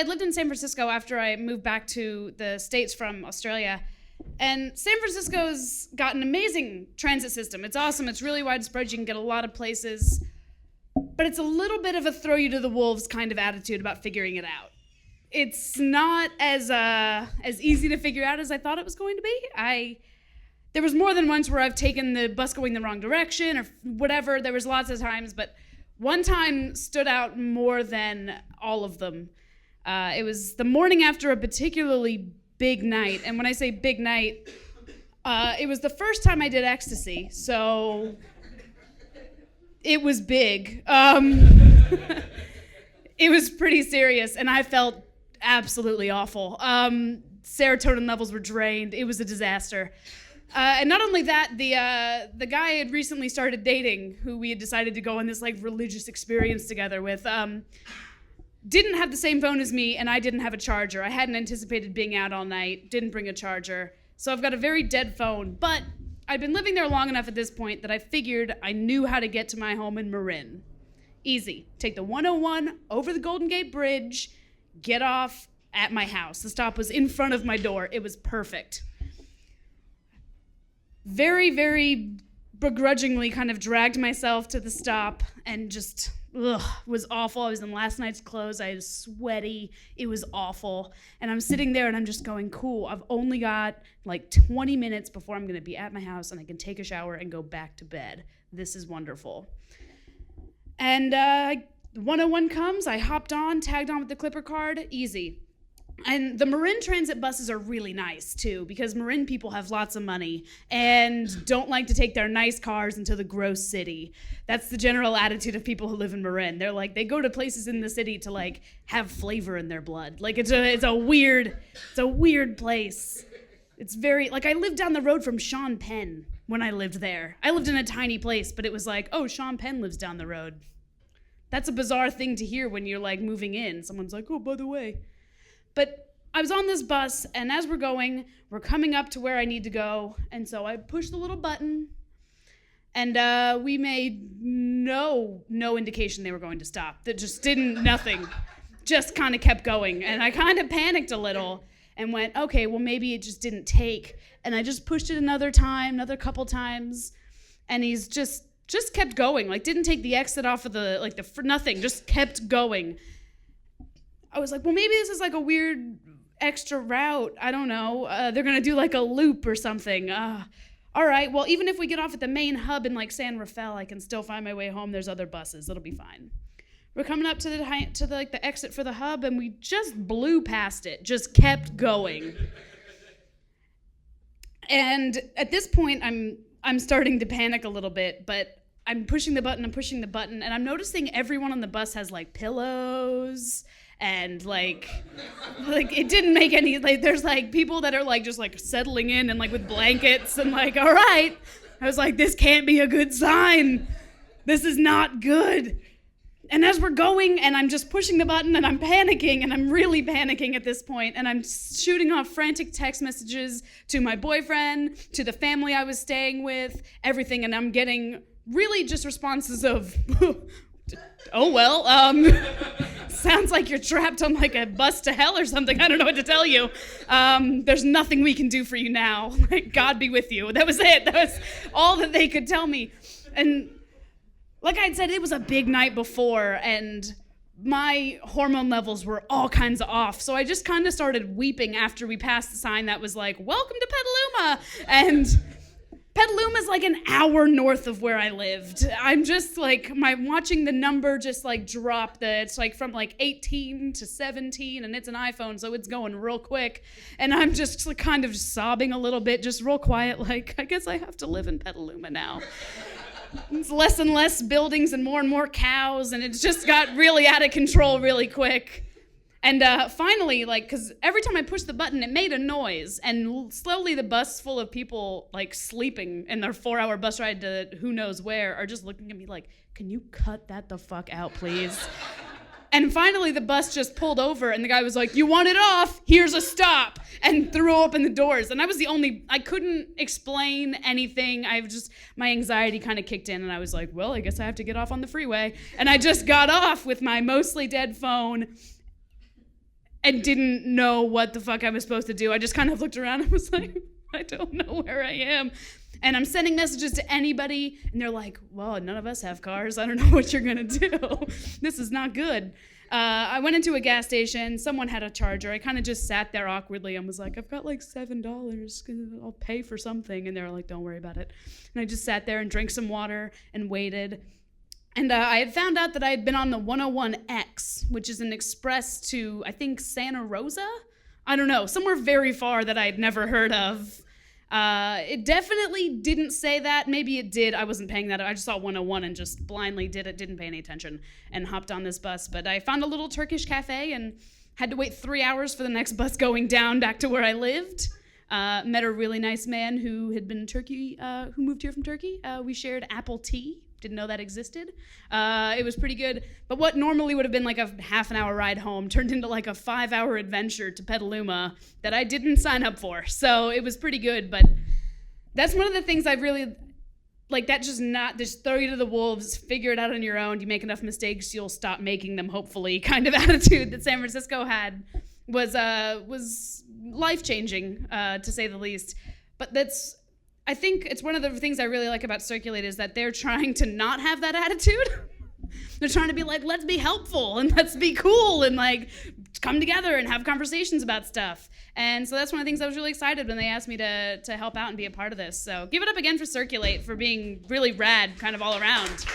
had lived in San Francisco after I moved back to the States from Australia. And San Francisco's got an amazing transit system. It's awesome. It's really widespread. You can get a lot of places. But it's a little bit of a throw you to the wolves kind of attitude about figuring it out. It's not as easy to figure out as I thought it was going to be. There was more than once where I've taken the bus going the wrong direction or whatever. There was lots of times, but one time stood out more than all of them. It was the morning after a particularly big night. And when I say big night, it was the first time I did ecstasy, so it was big. It was pretty serious, and I felt absolutely awful. Serotonin levels were drained. It was a disaster. And not only that, the guy I had recently started dating, who we had decided to go on this like religious experience together with, didn't have the same phone as me, and I didn't have a charger. I hadn't anticipated being out all night, didn't bring a charger. So I've got a very dead phone, but I'd been living there long enough at this point that I figured I knew how to get to my home in Marin. Easy. Take the 101 over the Golden Gate Bridge, get off at my house. The stop was in front of my door. It was perfect. Very, very begrudgingly kind of dragged myself to the stop and just was awful. I was in last night's clothes. I was sweaty. It was awful. And I'm sitting there and I'm just going, cool, I've only got like 20 minutes before I'm going to be at my house and I can take a shower and go back to bed. This is wonderful. And 101 comes. I hopped on, tagged on with the Clipper card. Easy. And the Marin transit buses are really nice, too, because Marin people have lots of money and don't like to take their nice cars into the gross city. That's the general attitude of people who live in Marin. They're like, they go to places in the city to, like, have flavor in their blood. Like, it's a weird place. It's very, like, I lived down the road from Sean Penn when I lived there. I lived in a tiny place, but it was like, oh, Sean Penn lives down the road. That's a bizarre thing to hear when you're, like, moving in. Someone's like, oh, by the way. But I was on this bus, and as we're going, we're coming up to where I need to go, and so I pushed the little button, and we made no indication they were going to stop. That just nothing. Just kind of kept going, and I kind of panicked a little and went, okay, well, maybe it just didn't take, and I just pushed it another couple times, and he's just kept going, like didn't take the exit off of nothing, just kept going. I was like, well, maybe this is like a weird extra route. I don't know. They're going to do like a loop or something. All right, well, even if we get off at the main hub in like San Rafael, I can still find my way home. There's other buses. It'll be fine. We're coming up to the exit for the hub, and we just blew past it. Just kept going. And at this point, I'm starting to panic a little bit, but I'm pushing the button, and I'm noticing everyone on the bus has like pillows. And like it didn't make any, like there's like people that are like just like settling in and like with blankets and like, all right. I was like, this can't be a good sign. This is not good. And as we're going and I'm just pushing the button and I'm panicking and I'm really panicking at this point and I'm shooting off frantic text messages to my boyfriend, to the family I was staying with, everything. And I'm getting really just responses of, oh, well, sounds like you're trapped on like a bus to hell or something. I don't know what to tell you. There's nothing we can do for you now. Like, God be with you. That was it. That was all that they could tell me. And like I'd said, it was a big night before, and my hormone levels were all kinds of off. So I just kind of started weeping after we passed the sign that was like, welcome to Petaluma. And Petaluma's like an hour north of where I lived. I'm just like, watching the number just like drop. It's like from like 18 to 17, and it's an iPhone, so it's going real quick. And I'm just like kind of sobbing a little bit, just real quiet, like, I guess I have to live in Petaluma now. It's less and less buildings and more cows, and it's just got really out of control really quick. And finally, like, because every time I pushed the button, it made a noise. And slowly the bus full of people, like, sleeping in their 4-hour bus ride to who knows where are just looking at me like, can you cut that the fuck out, please? And finally the bus just pulled over, and the guy was like, you want it off? Here's a stop. And threw open the doors. And I couldn't explain anything. My anxiety kind of kicked in, and I was like, well, I guess I have to get off on the freeway. And I just got off with my mostly dead phone. and didn't know what the fuck I was supposed to do. I just kind of looked around and was like, I don't know where I am. And I'm sending messages to anybody, and they're like, well, none of us have cars. I don't know what you're gonna do. This is not good. I went into a gas station. Someone had a charger. I kind of just sat there awkwardly and was like, I've got like $7. I'll pay for something. And they were like, don't worry about it. And I just sat there and drank some water and waited. And I had found out that I had been on the 101X, which is an express to, I think, Santa Rosa? I don't know, somewhere very far that I had never heard of. It definitely didn't say that. Maybe it did. I wasn't paying that. I just saw 101 and just blindly did it, didn't pay any attention, and hopped on this bus. But I found a little Turkish cafe and had to wait 3 hours for the next bus going down back to where I lived. Met a really nice man who had been in Turkey, who moved here from Turkey. We shared apple tea. Didn't know that existed. It was pretty good. But what normally would have been like a half an hour ride home turned into like a 5-hour adventure to Petaluma that I didn't sign up for. So it was pretty good. But that's one of the things I really like, that just throw you to the wolves, figure it out on your own. You make enough mistakes, you'll stop making them, hopefully, kind of attitude that San Francisco had was life-changing, to say the least. But I think it's one of the things I really like about Circulate is that they're trying to not have that attitude. They're trying to be like, let's be helpful and let's be cool and like come together and have conversations about stuff. And so that's one of the things I was really excited when they asked me to help out and be a part of this. So give it up again for Circulate for being really rad kind of all around.